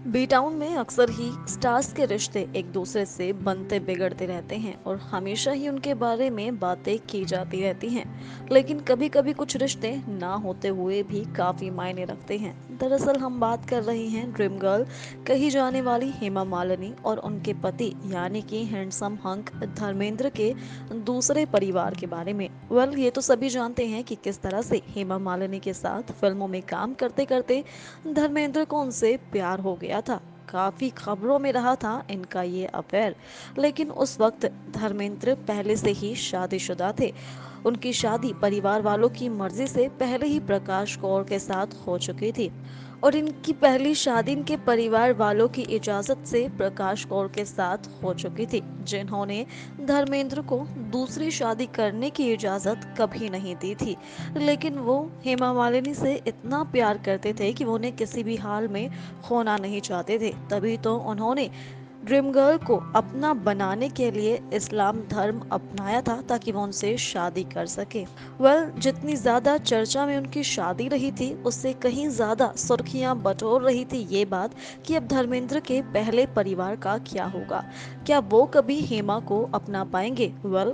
B town में अक्सर ही stars के रिश्ते एक दूसरे से बनते बिगड़ते रहते हैं और हमेशा ही उनके बारे में बातें की जाती रहती हैं। लेकिन कभी कभी कुछ रिश्ते ना होते हुए भी काफी मायने रखते हैं। दरअसल हम बात कर रहे हैं ड्रीम गर्ल कही जाने वाली हेमा मालिनी और उनके पति यानी कि हैंडसम हंक धर्मेंद्र के दूसरे परिवार के बारे में। ये तो सभी जानते हैं कि किस तरह से हेमा मालिनी के साथ फिल्मों में काम करते करते धर्मेंद्र को उनसे प्यार हो गया था। काफी खबरों में रहा था इनका ये अफेयर। लेकिन उस वक्त धर्मेंद्र पहले से ही शादीशुदा थे। उनकी शादी परिवार वालों की मर्जी से पहले ही प्रकाश कौर के साथ हो चुकी थी और इनकी पहली शादी इनके परिवार वालों की इजाजत से प्रकाश कौर के साथ हो चुकी थी, जिन्होंने धर्मेंद्र को दूसरी शादी करने की इजाजत कभी नहीं दी थी। लेकिन वो हेमा मालिनी से इतना प्यार करते थे कि वो उन्हें किसी भी हाल में खोना नहीं चाहते थे। तभी तो उन्होंने ड्रीम गर्ल को अपना बनाने के लिए इस्लाम धर्म अपनाया था ताकि वो उनसे शादी कर सके। जितनी ज्यादा चर्चा में उनकी शादी रही थी उससे कहीं ज्यादा सुर्खियां बटोर रही थी ये बात कि अब धर्मेंद्र के पहले परिवार का क्या होगा। क्या वो कभी हेमा को अपना पाएंगे?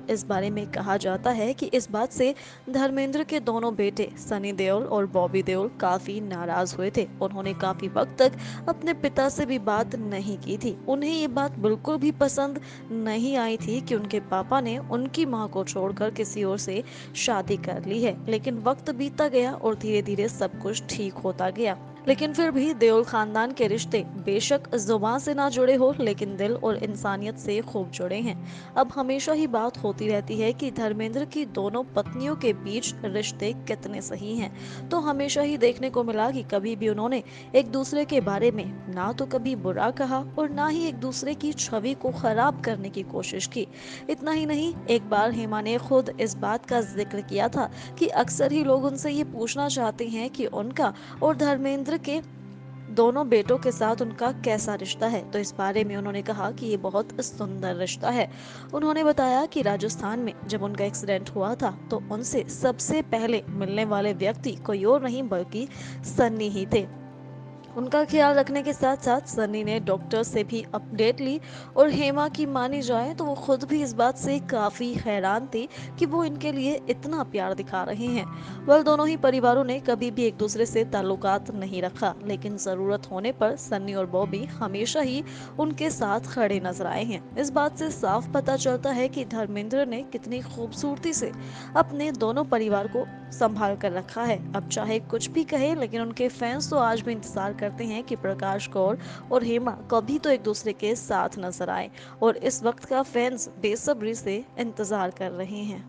इस बारे में कहा जाता है कि इस बात से धर्मेंद्र के दोनों बेटे सनी देओल और बॉबी देओल काफी नाराज हुए थे। उन्होंने काफी वक्त तक अपने पिता से भी बात नहीं की थी। उन्हें ये बात बिल्कुल भी पसंद नहीं आई थी कि उनके पापा ने उनकी मां को छोड़कर किसी और से शादी कर ली है। लेकिन वक्त बीतता गया और धीरे धीरे सब कुछ ठीक होता गया। लेकिन फिर भी देओल खानदान के रिश्ते बेशक जुबान से ना जुड़े हो लेकिन दिल और इंसानियत से खूब जुड़े हैं। अब हमेशा ही बात होती रहती है कि धर्मेंद्र की दोनों पत्नियों के बीच रिश्ते कितने सही हैं। तो हमेशा ही देखने को मिला कि कभी भी उन्होंने एक दूसरे के बारे में ना तो कभी बुरा कहा और ना ही एक दूसरे की छवि को खराब करने की कोशिश की। इतना ही नहीं, एक बार हेमा ने खुद इस बात का जिक्र किया था कि अक्सर ही लोग उनसे ये पूछना चाहते हैं कि उनका और धर्मेंद्र के दोनों बेटों के साथ उनका कैसा रिश्ता है। तो इस बारे में उन्होंने कहा कि ये बहुत सुंदर रिश्ता है। उन्होंने बताया कि राजस्थान में जब उनका एक्सीडेंट हुआ था तो उनसे सबसे पहले मिलने वाले व्यक्ति कोई और नहीं बल्कि सन्नी ही थे। उनका ख्याल रखने के साथ साथ सनी ने डॉक्टर से भी अपडेट ली और हेमा की मानी जाए तो वो खुद भी इस बात से काफी हैरान थी कि वो इनके लिए इतना प्यार दिखा रहे हैं। दोनों ही परिवारों ने कभी भी एक दूसरे से ताल्लुकात नहीं रखा लेकिन जरूरत होने पर सन्नी और बॉबी हमेशा ही उनके साथ खड़े नजर आए हैं। इस बात से साफ पता चलता है कि धर्मेंद्र ने कितनी खूबसूरती से अपने दोनों परिवार को संभाल कर रखा है। अब चाहे कुछ भी कहे लेकिन उनके फैंस तो आज भी इंतजार करते हैं कि प्रकाश कौर और हेमा कभी तो एक दूसरे के साथ नजर आए और इस वक्त का फैंस बेसब्री से इंतजार कर रहे हैं।